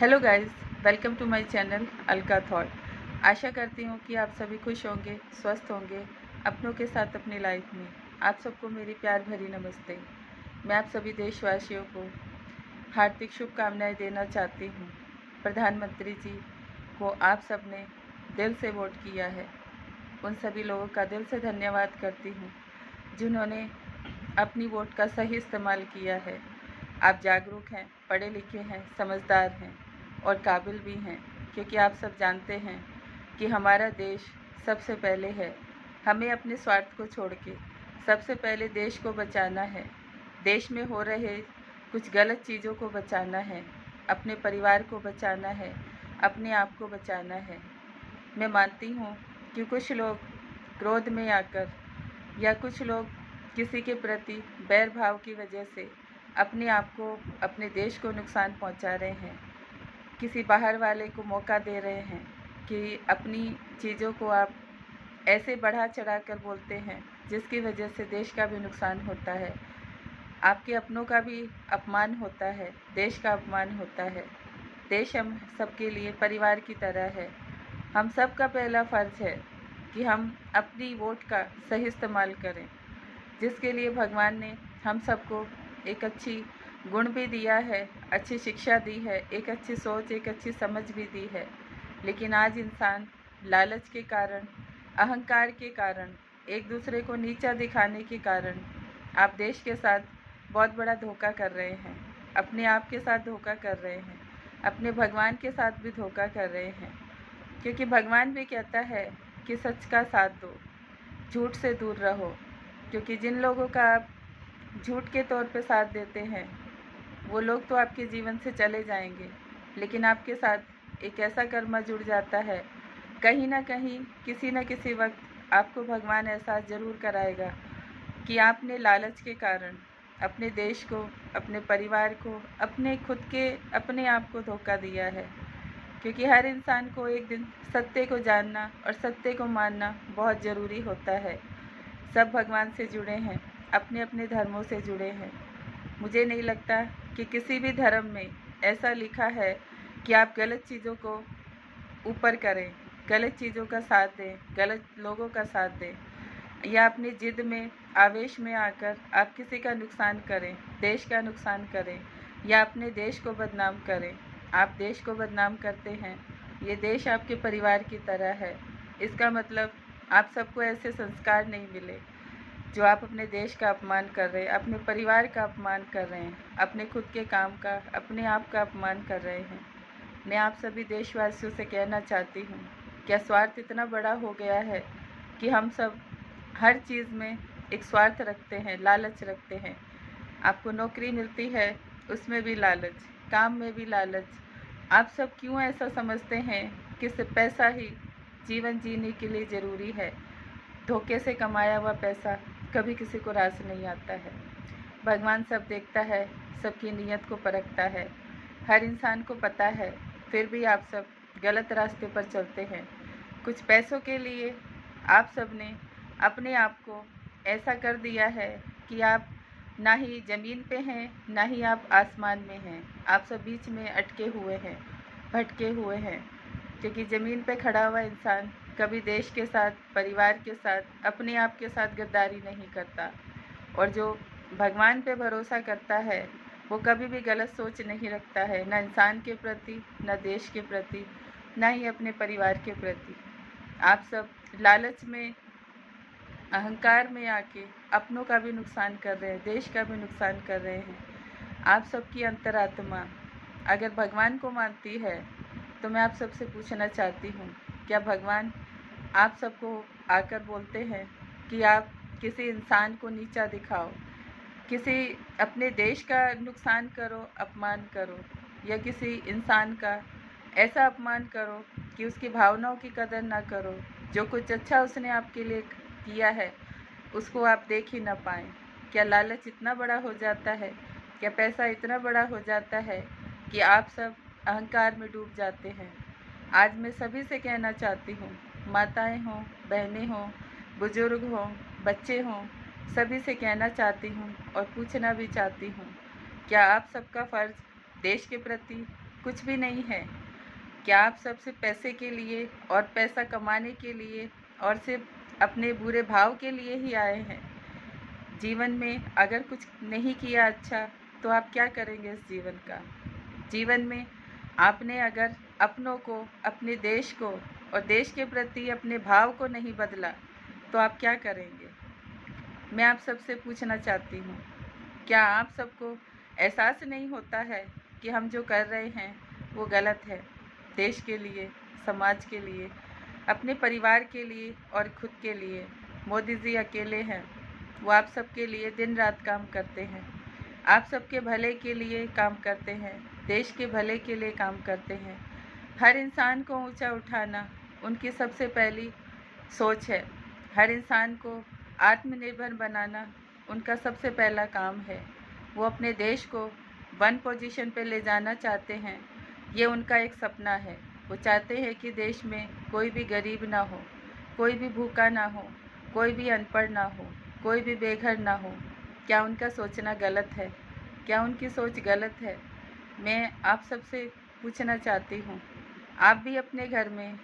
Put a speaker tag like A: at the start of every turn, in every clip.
A: Hello guys, welcome to my channel Alka thought. आशा करती हूँ कि आप सभी खुश होंगे, स्वस्थ होंगे अपनों के साथ अपनी लाइफ में। आप सबको मेरी प्यार भरी नमस्ते। मैं आप सभी देशवासियों को हार्दिक शुभकामनाएं देना चाहती हूँ। प्रधानमंत्री जी को आप सब ने दिल से वोट किया है, उन सभी लोगों का दिल से धन्यवाद करती हूँ जिन्होंने अपनी वोट का सही इस्तेमाल किया है। आप जागरूक हैं, पढ़े लिखे हैं, समझदार हैं और काबिल भी हैं, क्योंकि आप सब जानते हैं कि हमारा देश सबसे पहले है। हमें अपने स्वार्थ को छोड़ के सबसे पहले देश को बचाना है। देश में हो रहे कुछ गलत चीज़ों को बचाना है, अपने परिवार को बचाना है, अपने आप को बचाना है। मैं मानती हूँ कि कुछ लोग क्रोध में आकर या कुछ लोग किसी के प्रति बैर भाव की वजह से अपने आप को, अपने देश को नुकसान पहुंचा रहे हैं। किसी बाहर वाले को मौका दे रहे हैं कि अपनी चीज़ों को आप ऐसे बढ़ा चढ़ा कर बोलते हैं जिसकी वजह से देश का भी नुकसान होता है, आपके अपनों का भी अपमान होता है, देश का अपमान होता है। देश हम सबके लिए परिवार की तरह है। हम सब का पहला फ़र्ज़ है कि हम अपनी वोट का सही इस्तेमाल करें, जिसके लिए भगवान ने हम सबको एक अच्छी गुण भी दिया है, अच्छी शिक्षा दी है, एक अच्छी सोच, एक अच्छी समझ भी दी है। लेकिन आज इंसान लालच के कारण, अहंकार के कारण, एक दूसरे को नीचा दिखाने के कारण आप देश के साथ बहुत बड़ा धोखा कर रहे हैं, अपने आप के साथ धोखा कर रहे हैं, अपने भगवान के साथ भी धोखा कर रहे हैं। क्योंकि भगवान भी कहता है कि सच का साथ दो, झूठ से दूर रहो। क्योंकि जिन लोगों का आप झूठ के तौर पे साथ देते हैं, वो लोग तो आपके जीवन से चले जाएंगे, लेकिन आपके साथ एक ऐसा कर्मा जुड़ जाता है, कहीं ना कहीं किसी न किसी वक्त आपको भगवान एहसास ज़रूर कराएगा कि आपने लालच के कारण अपने देश को, अपने परिवार को, अपने खुद के, अपने आप को धोखा दिया है। क्योंकि हर इंसान को एक दिन सत्य को जानना और सत्य को मानना बहुत ज़रूरी होता है। सब भगवान से जुड़े हैं, अपने अपने धर्मों से जुड़े हैं। मुझे नहीं लगता कि किसी भी धर्म में ऐसा लिखा है कि आप गलत चीज़ों को ऊपर करें, गलत चीज़ों का साथ दें, गलत लोगों का साथ दें, या अपनी ज़िद में, आवेश में आकर आप किसी का नुकसान करें, देश का नुकसान करें या अपने देश को बदनाम करें। आप देश को बदनाम करते हैं, ये देश आपके परिवार की तरह है। इसका मतलब आप सबको ऐसे संस्कार नहीं मिले जो आप अपने देश का अपमान कर रहे हैं, अपने परिवार का अपमान कर रहे हैं, अपने खुद के काम का, अपने आप का अपमान कर रहे हैं। मैं आप सभी देशवासियों से कहना चाहती हूँ, क्या स्वार्थ इतना बड़ा हो गया है कि हम सब हर चीज़ में एक स्वार्थ रखते हैं, लालच रखते हैं। आपको नौकरी मिलती है, उसमें भी लालच, काम में भी लालच। आप सब क्यों ऐसा समझते हैं कि सिर्फ पैसा ही जीवन जीने के लिए ज़रूरी है? धोखे से कमाया हुआ पैसा कभी किसी को रास नहीं आता है। भगवान सब देखता है, सबकी नीयत को परखता है। हर इंसान को पता है, फिर भी आप सब गलत रास्ते पर चलते हैं। कुछ पैसों के लिए आप सब ने अपने आप को ऐसा कर दिया है कि आप ना ही ज़मीन पे हैं, ना ही आप आसमान में हैं। आप सब बीच में अटके हुए हैं, भटके हुए हैं। क्योंकि ज़मीन पे खड़ा हुआ इंसान कभी देश के साथ, परिवार के साथ, अपने आप के साथ गद्दारी नहीं करता। और जो भगवान पे भरोसा करता है, वो कभी भी गलत सोच नहीं रखता है, ना इंसान के प्रति, ना देश के प्रति, ना ही अपने परिवार के प्रति। आप सब लालच में, अहंकार में आके अपनों का भी नुकसान कर रहे हैं, देश का भी नुकसान कर रहे हैं। आप सबकी अंतरात्मा अगर भगवान को मानती है, तो मैं आप सबसे पूछना चाहती हूँ, क्या भगवान आप सबको आकर बोलते हैं कि आप किसी इंसान को नीचा दिखाओ, किसी अपने देश का नुकसान करो, अपमान करो, या किसी इंसान का ऐसा अपमान करो कि उसकी भावनाओं की कदर ना करो, जो कुछ अच्छा उसने आपके लिए किया है उसको आप देख ही ना पाएँ? क्या लालच इतना बड़ा हो जाता है? क्या पैसा इतना बड़ा हो जाता है कि आप सब अहंकार में डूब जाते हैं? आज मैं सभी से कहना चाहती हूँ, माताएं हों, बहनें हों, बुजुर्ग हों, बच्चे हों, सभी से कहना चाहती हूँ और पूछना भी चाहती हूँ, क्या आप सबका फ़र्ज़ देश के प्रति, कुछ भी नहीं है। क्या आप सब सिर्फ पैसे के लिए और पैसा कमाने के लिए और सिर्फ अपने बुरे भाव के लिए ही आए हैं? जीवन में अगर कुछ नहीं किया अच्छा, तो आप क्या करेंगे इस जीवन का? जीवन में आपने अगर अपनों को, अपने देश को और देश के प्रति अपने भाव को नहीं बदला, तो आप क्या करेंगे? मैं आप सबसे पूछना चाहती हूँ, क्या आप सबको एहसास नहीं होता है कि हम जो कर रहे हैं वो गलत है? देश के लिए, समाज के लिए, अपने परिवार के लिए और खुद के लिए। मोदी जी अकेले हैं, वो आप सबके लिए दिन रात काम करते हैं, आप सबके भले के लिए काम करते हैं, देश के भले के लिए काम करते हैं। हर इंसान को ऊंचा उठाना उनकी सबसे पहली सोच है। हर इंसान को आत्मनिर्भर बनाना उनका सबसे पहला काम है। वो अपने देश को वन पोजीशन पे ले जाना चाहते हैं, ये उनका एक सपना है। वो चाहते हैं कि देश में कोई भी गरीब ना हो, कोई भी भूखा ना हो, कोई भी अनपढ़ ना हो, कोई भी बेघर ना हो। क्या उनका सोचना गलत है? क्या उनकी सोच गलत है? मैं आप सबसे पूछना चाहती हूँ, आप भी अपने घर में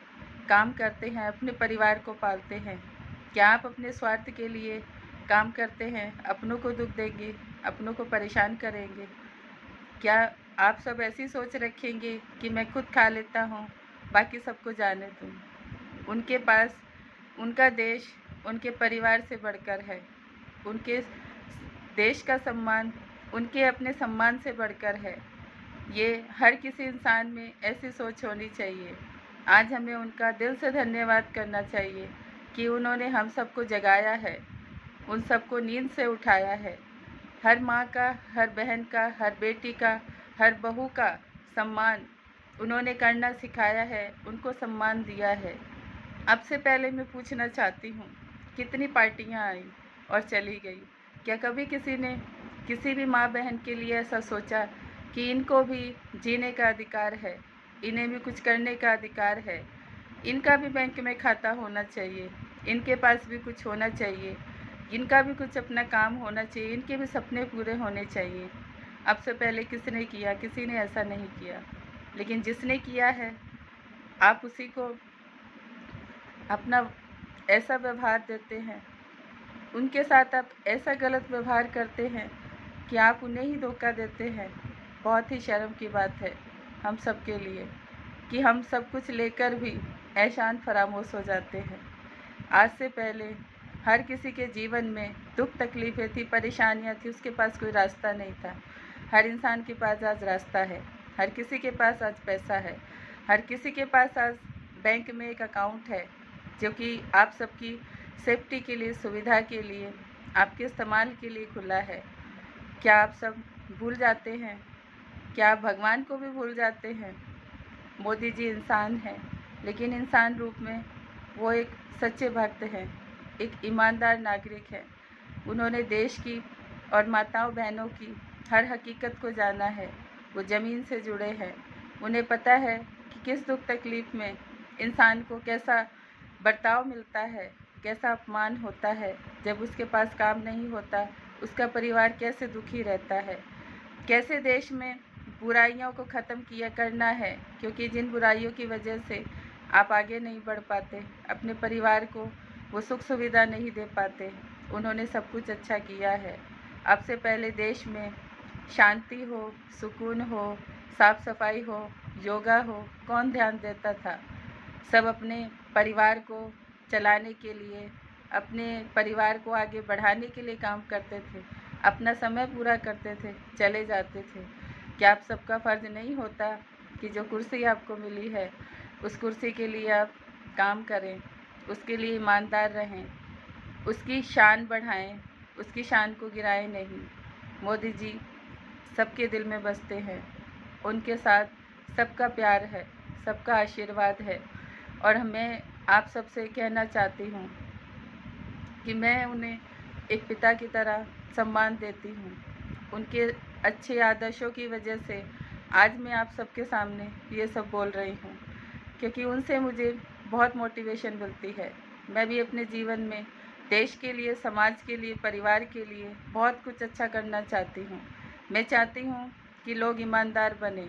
A: काम करते हैं, अपने परिवार को पालते हैं। क्या आप अपने स्वार्थ के लिए काम करते हैं, अपनों को दुख देंगे, अपनों को परेशान करेंगे? क्या आप सब ऐसी सोच रखेंगे कि मैं खुद खा लेता हूँ, बाकी सबको जाने दूँ? उनके पास उनका देश उनके परिवार से बढ़कर है। उनके देश का सम्मान उनके अपने सम्मान से बढ़कर है। ये हर किसी इंसान में ऐसी सोच होनी चाहिए। आज हमें उनका दिल से धन्यवाद करना चाहिए कि उन्होंने हम सबको जगाया है, उन सबको नींद से उठाया है। हर माँ का, हर बहन का, हर बेटी का, हर बहू का सम्मान उन्होंने करना सिखाया है, उनको सम्मान दिया है। अब से पहले मैं पूछना चाहती हूँ, कितनी पार्टियाँ आई और चली गई? क्या कभी किसी ने किसी भी माँ बहन के लिए ऐसा सोचा कि इनको भी जीने का अधिकार है, इन्हें भी कुछ करने का अधिकार है, इनका भी बैंक में खाता होना चाहिए, इनके पास भी कुछ होना चाहिए, इनका भी कुछ अपना काम होना चाहिए, इनके भी सपने पूरे होने चाहिए? अब से पहले किसने किया? किसी ने ऐसा नहीं किया। लेकिन जिसने किया है, आप उसी को अपना ऐसा व्यवहार देते हैं, उनके साथ आप ऐसा गलत व्यवहार करते हैं कि आप उन्हें ही धोखा देते हैं। बहुत ही शर्म की बात है हम सब के लिए कि हम सब कुछ लेकर भी ऐशान फरामोश हो जाते हैं। आज से पहले हर किसी के जीवन में दुख तकलीफ़ें थी, परेशानियाँ थी, उसके पास कोई रास्ता नहीं था। हर इंसान के पास आज रास्ता है, हर किसी के पास आज पैसा है, हर किसी के पास आज बैंक में एक अकाउंट है, जो कि आप सबकी सेफ्टी के लिए, सुविधा के लिए, आपके इस्तेमाल के लिए खुला है। क्या आप सब भूल जाते हैं? क्या आप भगवान को भी भूल जाते हैं? मोदी जी इंसान हैं, लेकिन इंसान रूप में वो एक सच्चे भक्त हैं, एक ईमानदार नागरिक हैं। उन्होंने देश की और माताओं बहनों की हर हकीकत को जाना है। वो ज़मीन से जुड़े हैं, उन्हें पता है कि किस दुख तकलीफ़ में इंसान को कैसा बर्ताव मिलता है, कैसा अपमान होता है। जब उसके पास काम नहीं होता, उसका परिवार कैसे दुखी रहता है, कैसे देश में बुराइयों को ख़त्म किया करना है, क्योंकि जिन बुराइयों की वजह से आप आगे नहीं बढ़ पाते, अपने परिवार को वो सुख सुविधा नहीं दे पाते, उन्होंने सब कुछ अच्छा किया है। अब से पहले देश में शांति हो, सुकून हो, साफ़ सफाई हो, योगा हो, कौन ध्यान देता था? सब अपने परिवार को चलाने के लिए, अपने परिवार को आगे बढ़ाने के लिए काम करते थे, अपना समय पूरा करते थे, चले जाते थे। क्या आप सबका फ़र्ज़ नहीं होता कि जो कुर्सी आपको मिली है, उस कुर्सी के लिए आप काम करें, उसके लिए ईमानदार रहें, उसकी शान बढ़ाएं, उसकी शान को गिराएं नहीं? मोदी जी सबके दिल में बसते हैं, उनके साथ सबका प्यार है, सबका आशीर्वाद है। और मैं आप सबसे कहना चाहती हूँ कि मैं उन्हें एक पिता की तरह सम्मान देती हूँ। उनके अच्छे आदर्शों की वजह से आज मैं आप सबके सामने ये सब बोल रही हूँ, क्योंकि उनसे मुझे बहुत मोटिवेशन मिलती है। मैं भी अपने जीवन में देश के लिए, समाज के लिए, परिवार के लिए बहुत कुछ अच्छा करना चाहती हूँ। मैं चाहती हूँ कि लोग ईमानदार बने,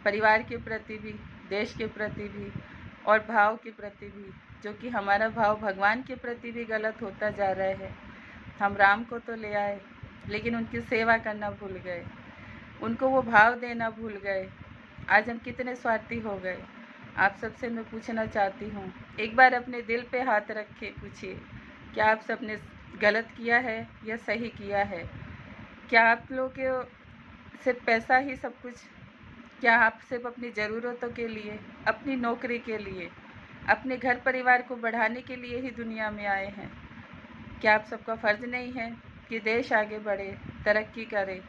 A: परिवार के प्रति भी, देश के प्रति भी और भाव के प्रति भी, जो कि हमारा भाव भगवान के प्रति भी गलत होता जा रहा है। हम राम को तो ले आए लेकिन उनकी सेवा करना भूल गए, उनको वो भाव देना भूल गए। आज हम कितने स्वार्थी हो गए। आप सबसे मैं पूछना चाहती हूँ, एक बार अपने दिल पे हाथ रख के पूछिए, क्या आप सबने गलत किया है या सही किया है? क्या आप लोग के सिर्फ पैसा ही सब कुछ? क्या आप सिर्फ अपनी ज़रूरतों के लिए, अपनी नौकरी के लिए, अपने घर परिवार को बढ़ाने के लिए ही दुनिया में आए हैं? क्या आप सबका फ़र्ज़ नहीं है कि देश आगे बढ़े, तरक्की करे,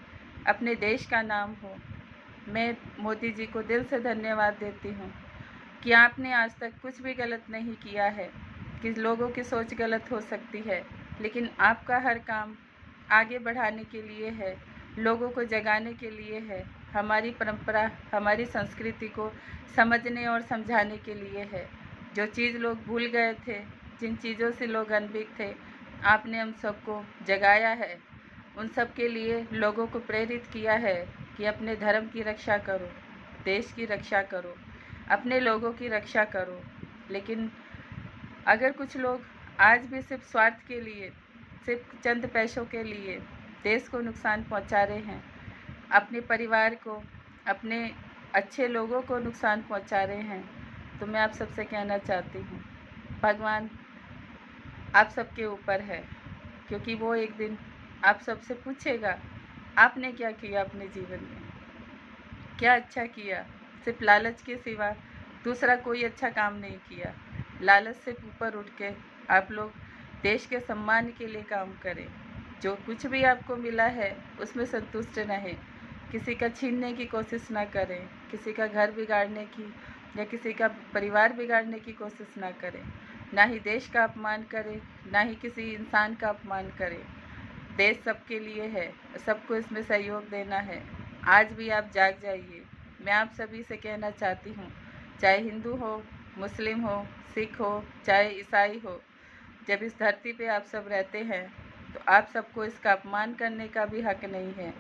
A: अपने देश का नाम हो? मैं मोदी जी को दिल से धन्यवाद देती हूँ कि आपने आज तक कुछ भी गलत नहीं किया है। कि लोगों की सोच गलत हो सकती है, लेकिन आपका हर काम आगे बढ़ाने के लिए है, लोगों को जगाने के लिए है, हमारी परंपरा, हमारी संस्कृति को समझने और समझाने के लिए है। जो चीज़ लोग भूल गए थे, जिन चीज़ों से लोग अनभिज्ञ थे, आपने हम सबको जगाया है। उन सब के लिए लोगों को प्रेरित किया है कि अपने धर्म की रक्षा करो, देश की रक्षा करो, अपने लोगों की रक्षा करो। लेकिन अगर कुछ लोग आज भी सिर्फ स्वार्थ के लिए, सिर्फ चंद पैसों के लिए देश को नुकसान पहुंचा रहे हैं, अपने परिवार को, अपने अच्छे लोगों को नुकसान पहुंचा रहे हैं, तो मैं आप सबसे कहना चाहती हूँ, भगवान आप सबके ऊपर है, क्योंकि वो एक दिन आप सबसे पूछेगा, आपने क्या किया अपने जीवन में, क्या अच्छा किया? सिर्फ लालच के सिवा दूसरा कोई अच्छा काम नहीं किया। लालच से ऊपर उठ के आप लोग देश के सम्मान के लिए काम करें। जो कुछ भी आपको मिला है उसमें संतुष्ट रहें, किसी का छीनने की कोशिश ना करें, किसी का घर बिगाड़ने की या किसी का परिवार बिगाड़ने की कोशिश ना करें, ना ही देश का अपमान करें, ना ही किसी इंसान का अपमान करें। देश सबके लिए है, सबको इसमें सहयोग देना है। आज भी आप जाग जाइए। मैं आप सभी से कहना चाहती हूँ, चाहे हिंदू हो, मुस्लिम हो, सिख हो, चाहे ईसाई हो, जब इस धरती पे आप सब रहते हैं तो आप सबको इसका अपमान करने का भी हक नहीं है,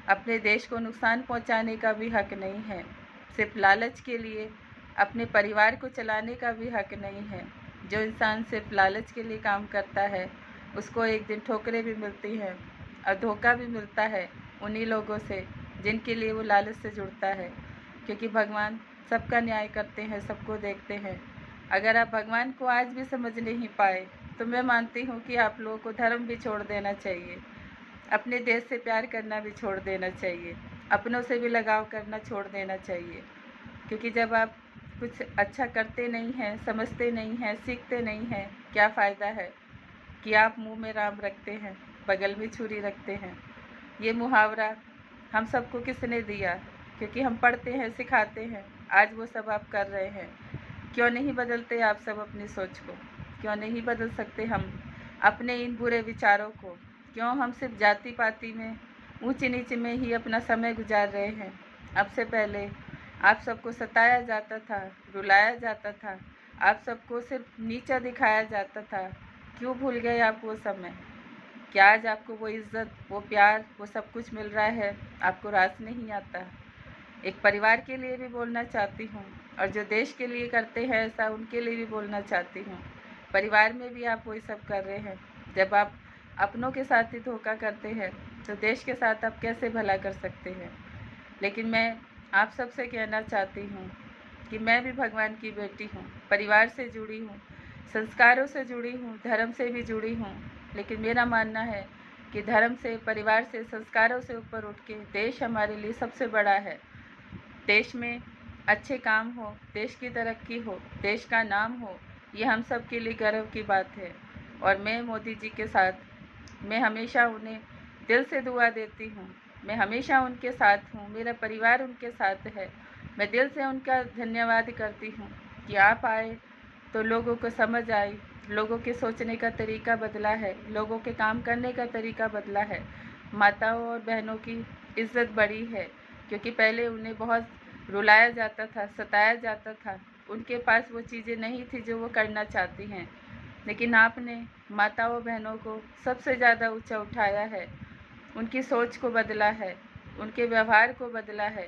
A: अपने देश को नुकसान पहुंचाने का भी हक नहीं है, सिर्फ लालच के लिए अपने परिवार को चलाने का भी हक नहीं है। जो इंसान सिर्फ लालच के लिए काम करता है उसको एक दिन ठोकरें भी मिलती हैं और धोखा भी मिलता है उन्हीं लोगों से जिनके लिए वो लालच से जुड़ता है, क्योंकि भगवान सबका न्याय करते हैं, सबको देखते हैं। अगर आप भगवान को आज भी समझ नहीं पाए तो मैं मानती हूँ कि आप लोगों को धर्म भी छोड़ देना चाहिए, अपने देश से प्यार करना भी छोड़ देना चाहिए, अपनों से भी लगाव करना छोड़ देना चाहिए। क्योंकि जब आप कुछ अच्छा करते नहीं हैं, समझते नहीं हैं, सीखते नहीं हैं, क्या फ़ायदा है कि आप मुंह में राम रखते हैं, बगल में छुरी रखते हैं। ये मुहावरा हम सबको किसने दिया? क्योंकि हम पढ़ते हैं, सिखाते हैं। आज वो सब आप कर रहे हैं। क्यों नहीं बदलते आप सब अपनी सोच को? क्यों नहीं बदल सकते हम अपने इन बुरे विचारों को? क्यों हम सिर्फ जाति पाति में, ऊंच नीच में ही अपना समय गुजार रहे हैं? अब से पहले आप सबको सताया जाता था, रुलाया जाता था, आप सबको सिर्फ नीचा दिखाया जाता था। क्यों भूल गए आप वो समय? क्या आज आपको वो इज़्ज़त, वो प्यार, वो सब कुछ मिल रहा है? आपको रास नहीं आता? एक परिवार के लिए भी बोलना चाहती हूँ और जो देश के लिए करते हैं ऐसा उनके लिए भी बोलना चाहती हूँ। परिवार में भी आप वही सब कर रहे हैं। जब आप अपनों के साथ ही धोखा करते हैं तो देश के साथ आप कैसे भला कर सकते हैं? लेकिन मैं आप सबसे कहना चाहती हूँ कि मैं भी भगवान की बेटी हूँ, परिवार से जुड़ी हूँ, संस्कारों से जुड़ी हूँ, धर्म से भी जुड़ी हूँ। लेकिन मेरा मानना है कि धर्म से, परिवार से, संस्कारों से ऊपर उठ के देश हमारे लिए सबसे बड़ा है। देश में अच्छे काम हो, देश की तरक्की हो, देश का नाम हो, ये हम सब के लिए गर्व की बात है। और मैं मोदी जी के साथ, मैं हमेशा उन्हें दिल से दुआ देती हूँ, मैं हमेशा उनके साथ हूँ, मेरा परिवार उनके साथ है। मैं दिल से उनका धन्यवाद करती हूँ कि आप आए तो लोगों को समझ आई, लोगों के सोचने का तरीका बदला है, लोगों के काम करने का तरीका बदला है। माताओं और बहनों की इज़्ज़त बढ़ी है, क्योंकि पहले उन्हें बहुत रुलाया जाता था, सताया जाता था, उनके पास वो चीज़ें नहीं थी जो वो करना चाहती हैं। लेकिन आपने माताओं बहनों को सबसे ज़्यादा ऊंचा उठाया है, उनकी सोच को बदला है, उनके व्यवहार को बदला है।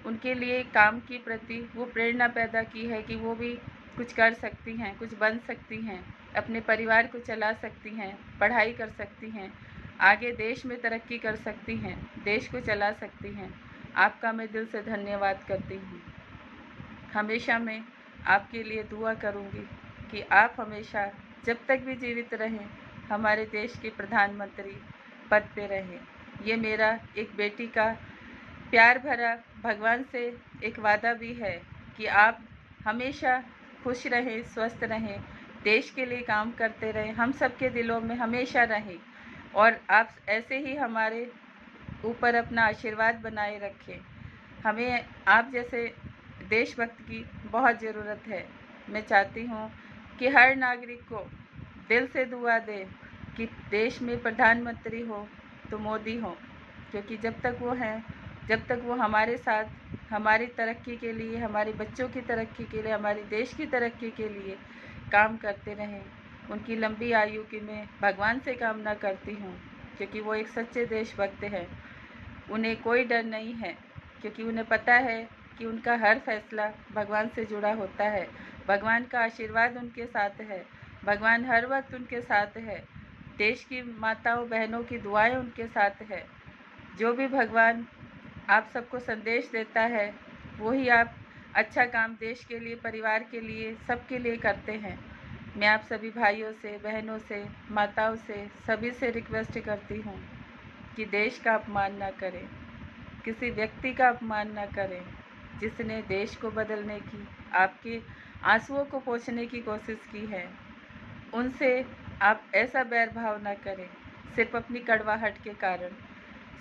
A: उनके लिए काम की प्रति वो प्रेरणा पैदा की है कि वो भी कुछ कर सकती हैं, कुछ बन सकती हैं, अपने परिवार को चला सकती हैं, पढ़ाई कर सकती हैं, आगे देश में तरक्की कर सकती हैं, देश को चला सकती हैं। आपका मैं दिल से धन्यवाद करती हूँ। हमेशा मैं आपके लिए दुआ करूँगी कि आप हमेशा जब तक भी जीवित रहें हमारे देश के प्रधानमंत्री पद पे रहें। ये मेरा एक बेटी का प्यार भरा भगवान से एक वादा भी है कि आप हमेशा खुश रहें, स्वस्थ रहें, देश के लिए काम करते रहें, हम सबके दिलों में हमेशा रहें और आप ऐसे ही हमारे ऊपर अपना आशीर्वाद बनाए रखें। हमें आप जैसे देशभक्त की बहुत ज़रूरत है। मैं चाहती हूँ कि हर नागरिक को दिल से दुआ दे कि देश में प्रधानमंत्री हो तो मोदी हो, क्योंकि जब तक वो हैं, जब तक वो हमारे साथ हमारी तरक्की के लिए, हमारे बच्चों की तरक्की के लिए, हमारे देश की तरक्की के लिए काम करते रहें। उनकी लंबी आयु की मैं भगवान से कामना करती हूँ, क्योंकि वो एक सच्चे देशभक्त हैं। उन्हें कोई डर नहीं है, क्योंकि उन्हें पता है कि उनका हर फैसला भगवान से जुड़ा होता है। भगवान का आशीर्वाद उनके साथ है, भगवान हर वक्त उनके साथ है, देश की माताओं बहनों की दुआएं उनके साथ है। जो भी भगवान आप सबको संदेश देता है वही आप अच्छा काम देश के लिए, परिवार के लिए, सबके लिए करते हैं। मैं आप सभी भाइयों से, बहनों से, माताओं से, सभी से रिक्वेस्ट करती हूँ कि देश का अपमान ना करें, किसी व्यक्ति का अपमान ना करें जिसने देश को बदलने की, आपके आंसुओं को पोंछने की कोशिश की है। उनसे आप ऐसा बैर भाव ना करें सिर्फ अपनी कड़वाहट के कारण,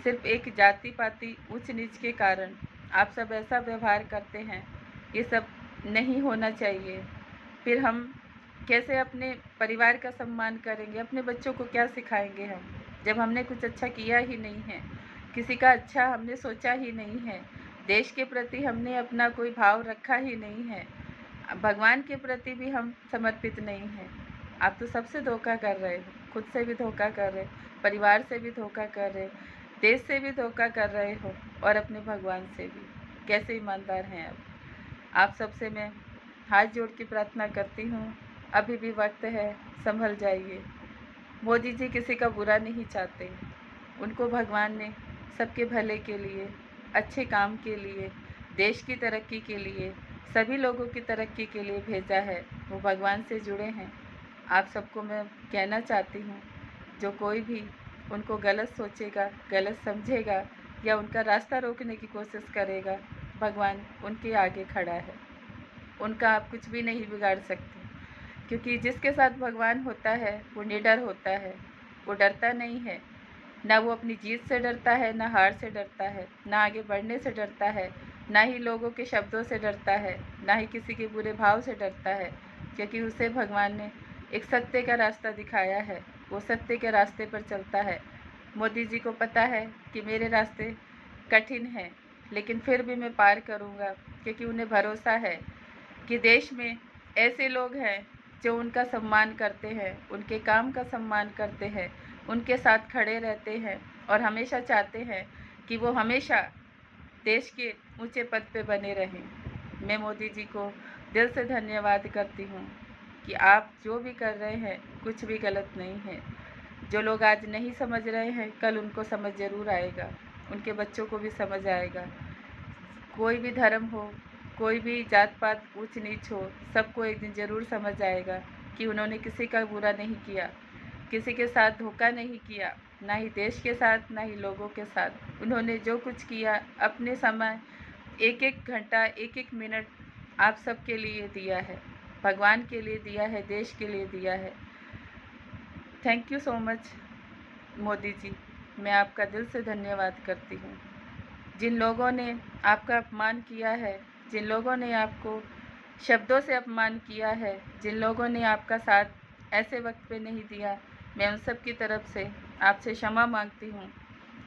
A: सिर्फ एक जाति पाति ऊंच नीच के कारण आप सब ऐसा व्यवहार करते हैं। ये सब नहीं होना चाहिए। फिर हम कैसे अपने परिवार का सम्मान करेंगे, अपने बच्चों को क्या सिखाएंगे हम, जब हमने कुछ अच्छा किया ही नहीं है, किसी का अच्छा हमने सोचा ही नहीं है, देश के प्रति हमने अपना कोई भाव रखा ही नहीं है, भगवान के प्रति भी हम समर्पित नहीं हैं। आप तो सबसे धोखा कर रहे हो, खुद से भी धोखा कर रहे हो, परिवार से भी धोखा कर रहे हो, देश से भी धोखा कर रहे हो और अपने भगवान से भी। कैसे ईमानदार हैं आप सबसे मैं हाथ जोड़ के प्रार्थना करती हूँ, अभी भी वक्त है, संभल जाइए। मोदी जी किसी का बुरा नहीं चाहते, उनको भगवान ने सबके भले के लिए, अच्छे काम के लिए, देश की तरक्की के लिए, सभी लोगों की तरक्की के लिए भेजा है। वो भगवान से जुड़े हैं। आप सबको मैं कहना चाहती हूँ, जो कोई भी उनको गलत सोचेगा, गलत समझेगा या उनका रास्ता रोकने की कोशिश करेगा, भगवान उनके आगे खड़ा है। उनका आप कुछ भी नहीं बिगाड़ सकते, क्योंकि जिसके साथ भगवान होता है वो निडर होता है, वो डरता नहीं है। ना वो अपनी जीत से डरता है, ना हार से डरता है, ना आगे बढ़ने से डरता है, ना ही लोगों के शब्दों से डरता है, ना ही किसी के बुरे भाव से डरता है, क्योंकि उसे भगवान ने एक सत्य का रास्ता दिखाया है। वो सत्य के रास्ते पर चलता है। मोदी जी को पता है कि मेरे रास्ते कठिन हैं, लेकिन फिर भी मैं पार करूँगा, क्योंकि उन्हें भरोसा है कि देश में ऐसे लोग हैं जो उनका सम्मान करते हैं, उनके काम का सम्मान करते हैं, उनके साथ खड़े रहते हैं और हमेशा चाहते हैं कि वो हमेशा देश के ऊंचे पद पे बने रहें। मैं मोदी जी को दिल से धन्यवाद करती हूँ कि आप जो भी कर रहे हैं कुछ भी गलत नहीं है। जो लोग आज नहीं समझ रहे हैं, कल उनको समझ ज़रूर आएगा, उनके बच्चों को भी समझ आएगा। कोई भी धर्म हो, कोई भी जात पात ऊंच नीच हो, सबको एक दिन ज़रूर समझ आएगा कि उन्होंने किसी का बुरा नहीं किया, किसी के साथ धोखा नहीं किया, ना ही देश के साथ, ना ही लोगों के साथ। उन्होंने जो कुछ किया अपने समय, एक एक घंटा, एक एक मिनट आप सबके लिए दिया है, भगवान के लिए दिया है, देश के लिए दिया है। Thank you so much Modi ji, मैं आपका दिल से धन्यवाद करती हूँ। जिन लोगों ने आपका अपमान किया है, जिन लोगों ने आपको शब्दों से अपमान किया है, जिन लोगों ने आपका साथ ऐसे वक्त पे नहीं दिया, मैं उन सब की तरफ से आपसे क्षमा मांगती हूँ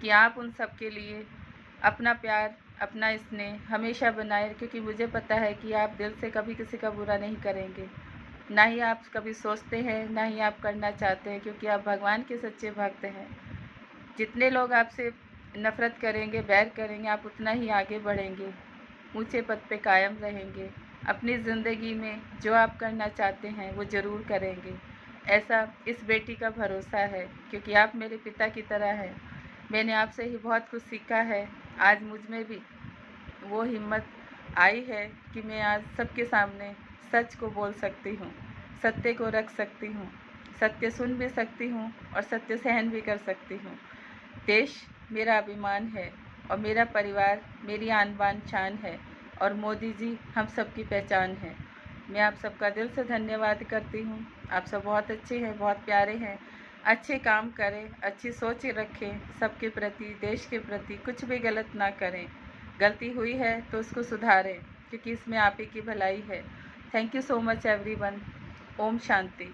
A: कि आप उन सब के लिए अपना प्यार, अपना स्नेह हमेशा बनाए, क्योंकि मुझे पता है कि आप दिल से कभी किसी का बुरा नहीं करेंगे, ना ही आप कभी सोचते हैं, ना ही आप करना चाहते हैं, क्योंकि आप भगवान के सच्चे भक्त हैं। जितने लोग आपसे नफ़रत करेंगे, बैर करेंगे, आप उतना ही आगे बढ़ेंगे। ऊंचे पद पे कायम रहेंगे, अपनी ज़िंदगी में जो आप करना चाहते हैं वो ज़रूर करेंगे। ऐसा इस बेटी का भरोसा है, क्योंकि आप मेरे पिता की तरह हैं। मैंने आपसे ही बहुत कुछ सीखा है। आज मुझ में भी वो हिम्मत आई है कि मैं आज सबके सामने सच को बोल सकती हूँ, सत्य को रख सकती हूँ, सत्य सुन भी सकती हूँ और सत्य सहन भी कर सकती हूँ। देश मेरा अभिमान है और मेरा परिवार मेरी आन बान शान है और मोदी जी हम सबकी पहचान है। मैं आप सबका दिल से धन्यवाद करती हूँ। आप सब बहुत अच्छे हैं, बहुत प्यारे हैं। अच्छे काम करें, अच्छी सोच रखें, सबके प्रति, देश के प्रति कुछ भी गलत ना करें। गलती हुई है तो उसको सुधारें, क्योंकि इसमें आप ही की भलाई है। Thank you so much everyone. ओम शांति।